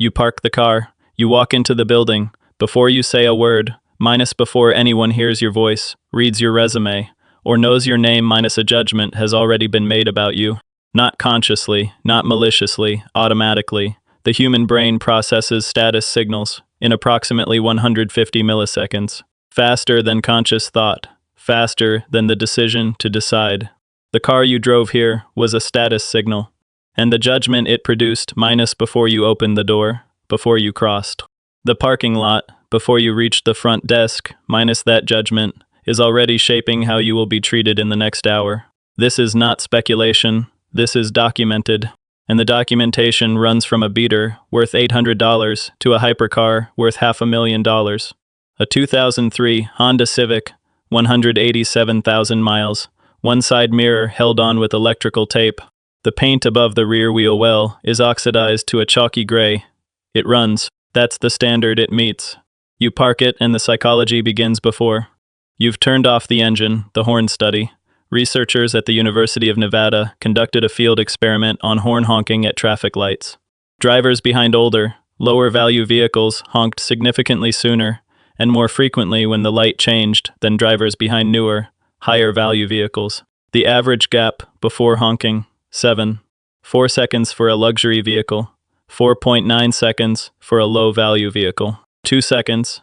You park the car. You walk into the building. Before you say a word, minus before anyone hears your voice, reads your resume, or knows your name, minus a judgment has already been made about you. Not consciously, not maliciously, automatically. The human brain processes status signals in approximately 150 milliseconds. Faster than conscious thought. Faster than the decision to decide. The car you drove here was a status signal, and the judgment it produced minus before you opened the door, before you crossed the parking lot, before you reached the front desk, minus that judgment, is already shaping how you will be treated in the next hour. This is not speculation, this is documented, and the documentation runs from a beater worth $800 to a hypercar worth $500,000. A 2003 Honda Civic, 187,000 miles, one side mirror held on with electrical tape. The paint above the rear wheel well is oxidized to a chalky gray. It runs. That's the standard it meets. You park it and the psychology begins before. You've turned off the engine, the horn study. Researchers at the University of Nevada conducted a field experiment on horn honking at traffic lights. Drivers behind older, lower-value vehicles honked significantly sooner and more frequently when the light changed than drivers behind newer, higher-value vehicles. The average gap before honking, 4 seconds for a luxury vehicle, 4.9 seconds for a low-value vehicle. 2 seconds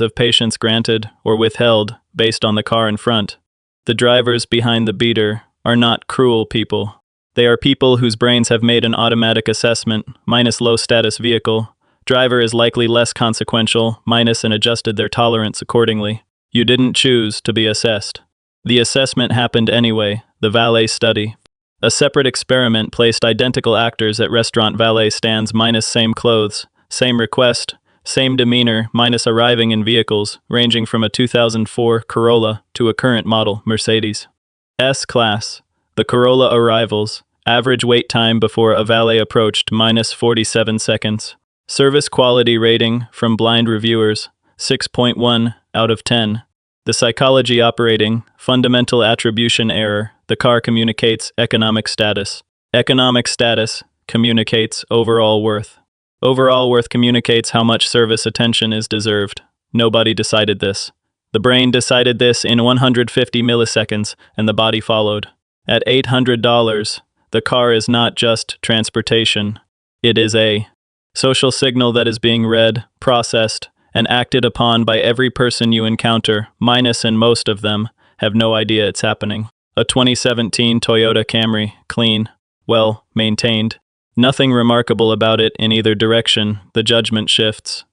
of patience granted or withheld based on the car in front. The drivers behind the beater are not cruel people. They are people whose brains have made an automatic assessment, minus low-status vehicle. Driver is likely less consequential, minus, and adjusted their tolerance accordingly. You didn't choose to be assessed. The assessment happened anyway, the valet study. A separate experiment placed identical actors at restaurant valet stands minus same clothes, same request, same demeanor minus arriving in vehicles ranging from a 2004 Corolla to a current model Mercedes S-Class. The Corolla arrivals, average wait time before a valet approached minus 47 seconds. Service quality rating from blind reviewers, 6.1 out of 10. The psychology operating, fundamental attribution error, the car communicates economic status. Economic status communicates overall worth. Overall worth communicates how much service attention is deserved. Nobody decided this. The brain decided this in 150 milliseconds, and the body followed. At $800, the car is not just transportation. It is a social signal that is being read, processed, and acted upon by every person you encounter, minus and most of them have no idea it's happening. A 2017 Toyota Camry, clean, well maintained. Nothing remarkable about it in either direction, the judgment shifts.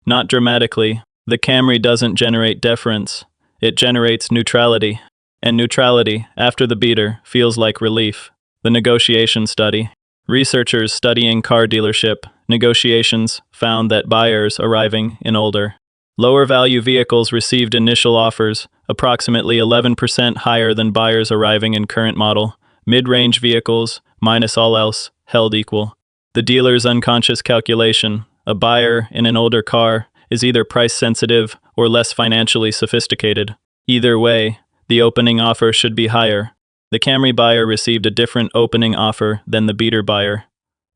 Not dramatically, the Camry doesn't generate deference, it generates neutrality. And neutrality, after the beater, feels like relief. The negotiation study. Researchers studying car dealership negotiations found that buyers arriving in older, lower-value vehicles received initial offers approximately 11% higher than buyers arriving in current model, mid-range vehicles, minus all else, held equal. The dealer's unconscious calculation, a buyer in an older car, is either price-sensitive or less financially sophisticated. Either way, the opening offer should be higher. The Camry buyer received a different opening offer than the beater buyer.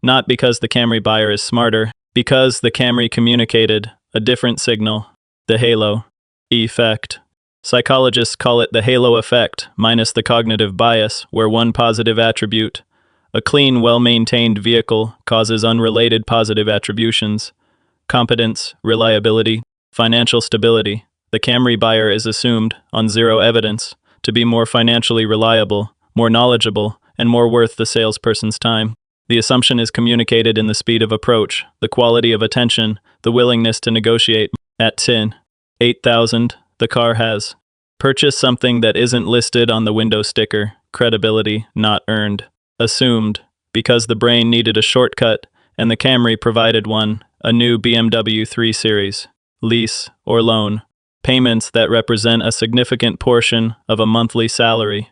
Not because the Camry buyer is smarter, because the Camry communicated a different signal, the halo effect. Psychologists call it the halo effect, minus the cognitive bias, where one positive attribute, a clean, well-maintained vehicle, causes unrelated positive attributions, competence, reliability, financial stability. The Camry buyer is assumed, on zero evidence, to be more financially reliable, more knowledgeable, and more worth the salesperson's time. The assumption is communicated in the speed of approach, the quality of attention, the willingness to negotiate. At $8,000, the car has purchased something that isn't listed on the window sticker, credibility not earned, assumed, because the brain needed a shortcut and the Camry provided one, a new BMW 3 Series, lease or loan, payments that represent a significant portion of a monthly salary.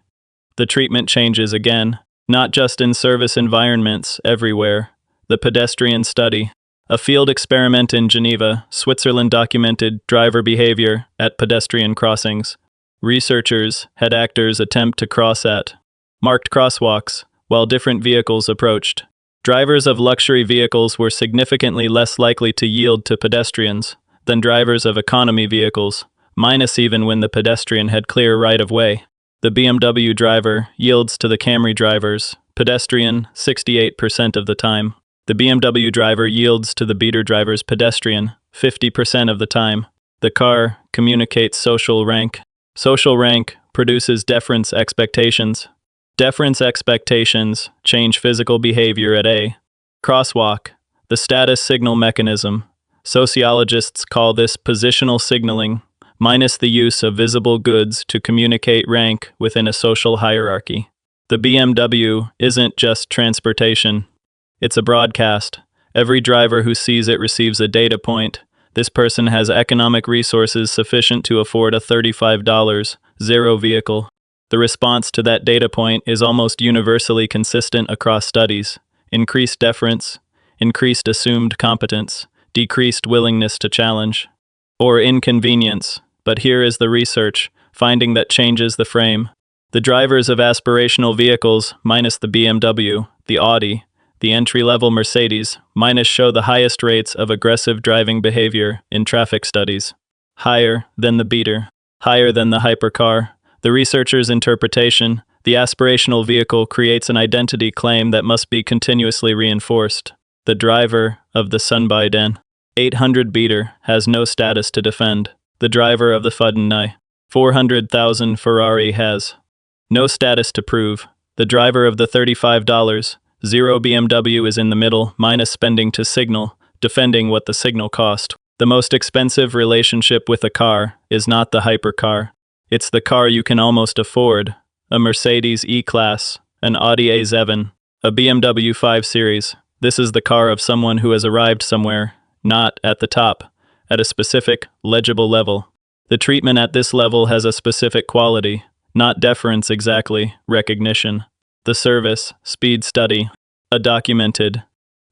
The treatment changes again, not just in service environments, everywhere. The pedestrian study. A field experiment in Geneva, Switzerland documented driver behavior at pedestrian crossings. Researchers had actors attempt to cross at marked crosswalks while different vehicles approached. Drivers of luxury vehicles were significantly less likely to yield to pedestrians than drivers of economy vehicles, minus even when the pedestrian had clear right-of-way. The BMW driver yields to the Camry driver's pedestrian 68% of the time. The BMW driver yields to the beater driver's pedestrian 50% of the time. The car communicates social rank. Social rank produces deference expectations. Deference expectations change physical behavior at a crosswalk, the status signal mechanism. Sociologists call this positional signaling, minus the use of visible goods to communicate rank within a social hierarchy. The BMW isn't just transportation. It's a broadcast. Every driver who sees it receives a data point. This person has economic resources sufficient to afford a $35 zero vehicle. The response to that data point is almost universally consistent across studies. Increased deference, increased assumed competence, decreased willingness to challenge, or inconvenience. But here is the research, finding that changes the frame. The drivers of aspirational vehicles, minus the BMW, the Audi, the entry-level Mercedes, minus show the highest rates of aggressive driving behavior in traffic studies. Higher than the beater, higher than the hypercar. The researcher's interpretation, the aspirational vehicle creates an identity claim that must be continuously reinforced. The driver of the Sunbiden 800 beater has no status to defend. The driver of the Fudden 400,000 Ferrari has no status to prove. The driver of the $35 zero BMW is in the middle, minus spending to signal, defending what the signal cost. The most expensive relationship with a car is not the hypercar. It's the car you can almost afford, a Mercedes E-Class, an Audi A7, a BMW 5 Series. This is the car of someone who has arrived somewhere, not at the top, at a specific, legible level. The treatment at this level has a specific quality, not deference exactly, recognition. The service, speed study, a documented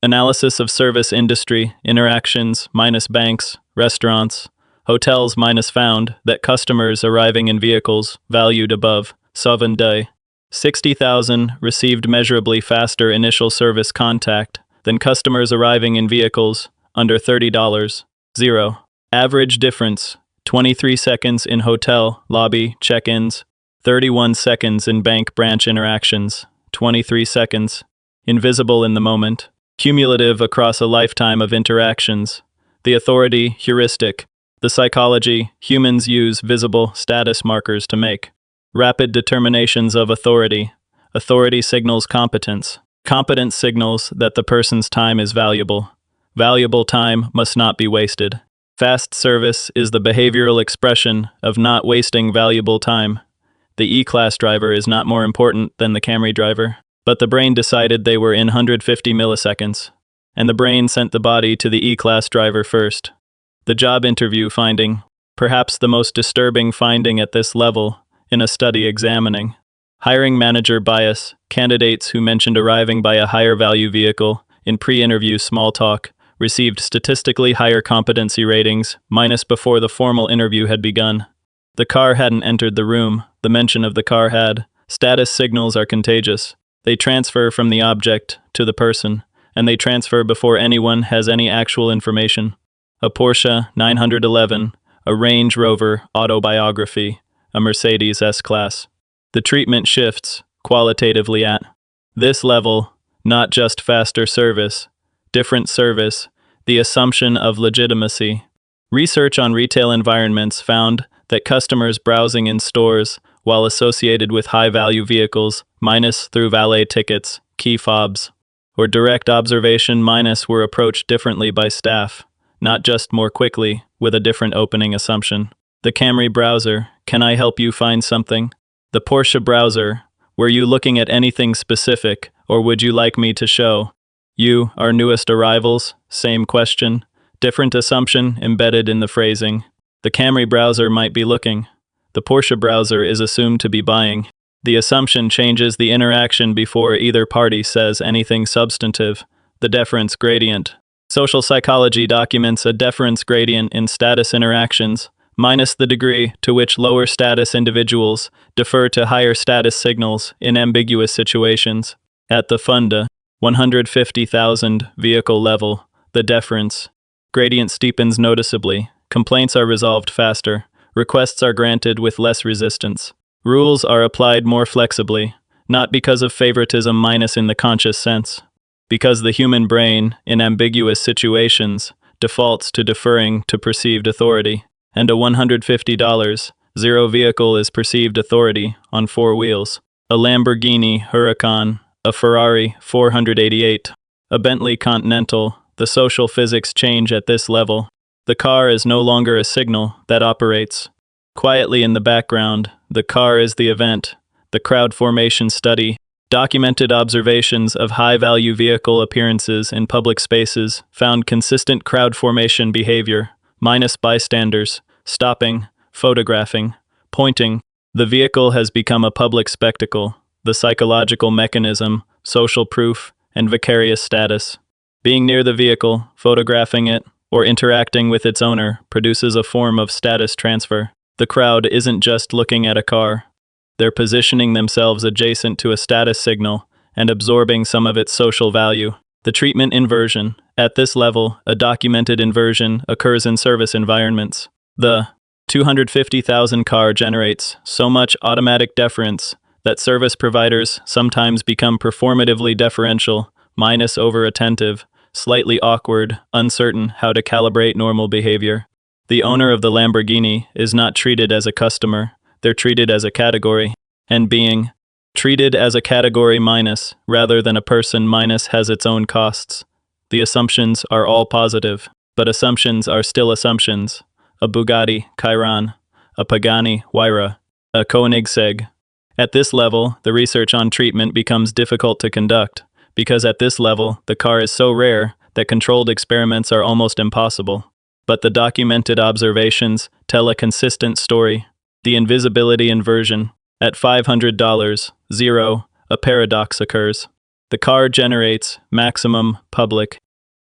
analysis of service industry, interactions, minus banks, restaurants, hotels minus found that customers arriving in vehicles valued above 60,000 received measurably faster initial service contact than customers arriving in vehicles under $30. 0. Average difference, 23 seconds in hotel lobby check-ins, 31 seconds in bank branch interactions, 23 seconds, invisible in the moment, cumulative across a lifetime of interactions. The authority heuristic. The psychology, humans use visible status markers to make rapid determinations of authority. Authority signals competence. Competence signals that the person's time is valuable. Valuable time must not be wasted. Fast service is the behavioral expression of not wasting valuable time. The E-Class driver is not more important than the Camry driver, but the brain decided they were in 150 milliseconds, and the brain sent the body to the E-Class driver first. The job interview finding, perhaps the most disturbing finding at this level in a study examining hiring manager bias, candidates who mentioned arriving by a higher value vehicle in pre-interview small talk received statistically higher competency ratings, minus before the formal interview had begun. The car hadn't entered the room, the mention of the car had. Status signals are contagious. They transfer from the object to the person, and they transfer before anyone has any actual information. A Porsche 911, a Range Rover autobiography, a Mercedes S-Class. The treatment shifts, qualitatively at this level, not just faster service, different service, the assumption of legitimacy. Research on retail environments found that customers browsing in stores, while associated with high-value vehicles, minus through valet tickets, key fobs, or direct observation minus were approached differently by staff. Not just more quickly, with a different opening assumption. The Camry browser, can I help you find something? The Porsche browser, were you looking at anything specific, or would you like me to show you our newest arrivals? Same question, different assumption embedded in the phrasing. The Camry browser might be looking. The Porsche browser is assumed to be buying. The assumption changes the interaction before either party says anything substantive. The deference gradient. Social psychology documents a deference gradient in status interactions, minus the degree to which lower status individuals defer to higher status signals in ambiguous situations. At the funda, 150,000 vehicle level, the deference. Gradient steepens noticeably. Complaints are resolved faster. Requests are granted with less resistance. Rules are applied more flexibly, not because of favoritism minus in the conscious sense, because the human brain, in ambiguous situations, defaults to deferring to perceived authority, and a $150 zero vehicle is perceived authority on four wheels. A Lamborghini Huracan, a Ferrari 488, a Bentley Continental. The social physics change at this level. The car is no longer a signal that operates. Quietly in the background, the car is the event. The crowd formation study, documented observations of high-value vehicle appearances in public spaces found consistent crowd formation behavior, minus bystanders, stopping, photographing, pointing. The vehicle has become a public spectacle, the psychological mechanism, social proof, and vicarious status. Being near the vehicle, photographing it, or interacting with its owner produces a form of status transfer. The crowd isn't just looking at a car. They're positioning themselves adjacent to a status signal and absorbing some of its social value. The treatment inversion. At this level, a documented inversion occurs in service environments. The 250,000 car generates so much automatic deference that service providers sometimes become performatively deferential, minus over-attentive, slightly awkward, uncertain how to calibrate normal behavior. The owner of the Lamborghini is not treated as a customer. They're treated as a category, and being treated as a category minus rather than a person minus has its own costs. The assumptions are all positive, but assumptions are still assumptions. A Bugatti Chiron, a Pagani Huayra, a Koenigsegg. At this level, the research on treatment becomes difficult to conduct, because at this level, the car is so rare that controlled experiments are almost impossible. But the documented observations tell a consistent story. The invisibility inversion. At $500, zero, a paradox occurs. The car generates maximum public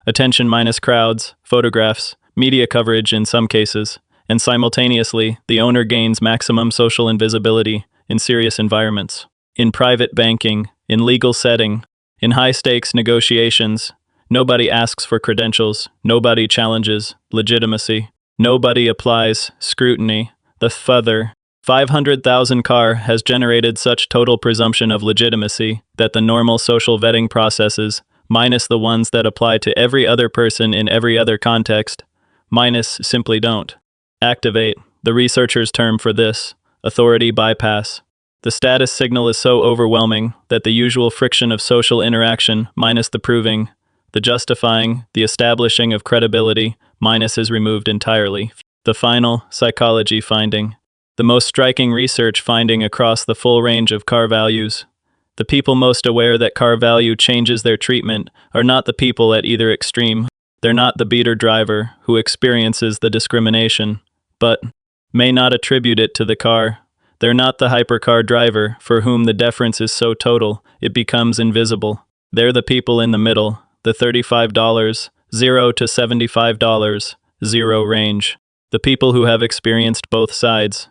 attention minus crowds, photographs, media coverage in some cases, and simultaneously, the owner gains maximum social invisibility in serious environments. In private banking, in legal setting, in high-stakes negotiations, nobody asks for credentials, nobody challenges legitimacy, nobody applies scrutiny. The further 500,000 car has generated such total presumption of legitimacy that the normal social vetting processes, minus the ones that apply to every other person in every other context, minus simply don't activate. The researcher's term for this, authority bypass. The status signal is so overwhelming that the usual friction of social interaction, minus the proving, the justifying, the establishing of credibility, minus is removed entirely. The final psychology finding. The most striking research finding across the full range of car values. The people most aware that car value changes their treatment are not the people at either extreme. They're not the beater driver who experiences the discrimination, but may not attribute it to the car. They're not the hypercar driver for whom the deference is so total it becomes invisible. They're the people in the middle, the $35, $0 to $75, $0 range. The people who have experienced both sides,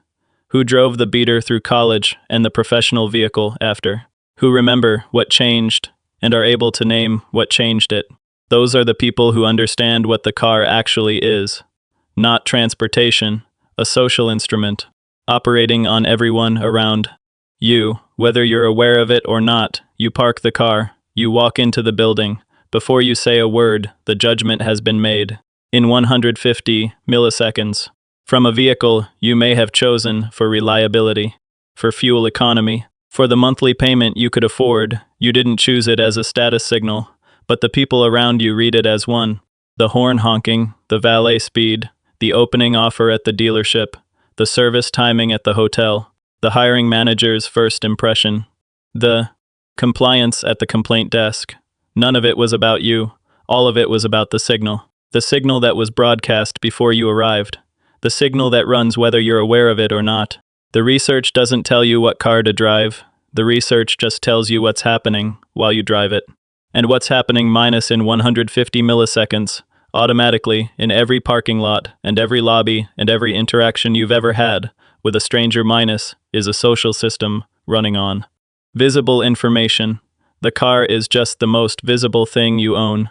who drove the beater through college and the professional vehicle after, who remember what changed and are able to name what changed it. Those are the people who understand what the car actually is, not transportation, a social instrument, operating on everyone around you. Whether you're aware of it or not, you park the car, you walk into the building. Before you say a word, the judgment has been made. In 150 milliseconds. From a vehicle you may have chosen for reliability, for fuel economy, for the monthly payment you could afford. You didn't choose it as a status signal, but the people around you read it as one. The horn honking, the valet speed, the opening offer at the dealership, the service timing at the hotel, the hiring manager's first impression, the compliance at the complaint desk. None of it was about you. All of it was about the signal. The signal that was broadcast before you arrived. The signal that runs whether you're aware of it or not. The research doesn't tell you what car to drive. The research just tells you what's happening while you drive it. And what's happening minus in 150 milliseconds, automatically, in every parking lot, and every lobby, and every interaction you've ever had with a stranger minus, is a social system running on visible information, The car is just the most visible thing you own.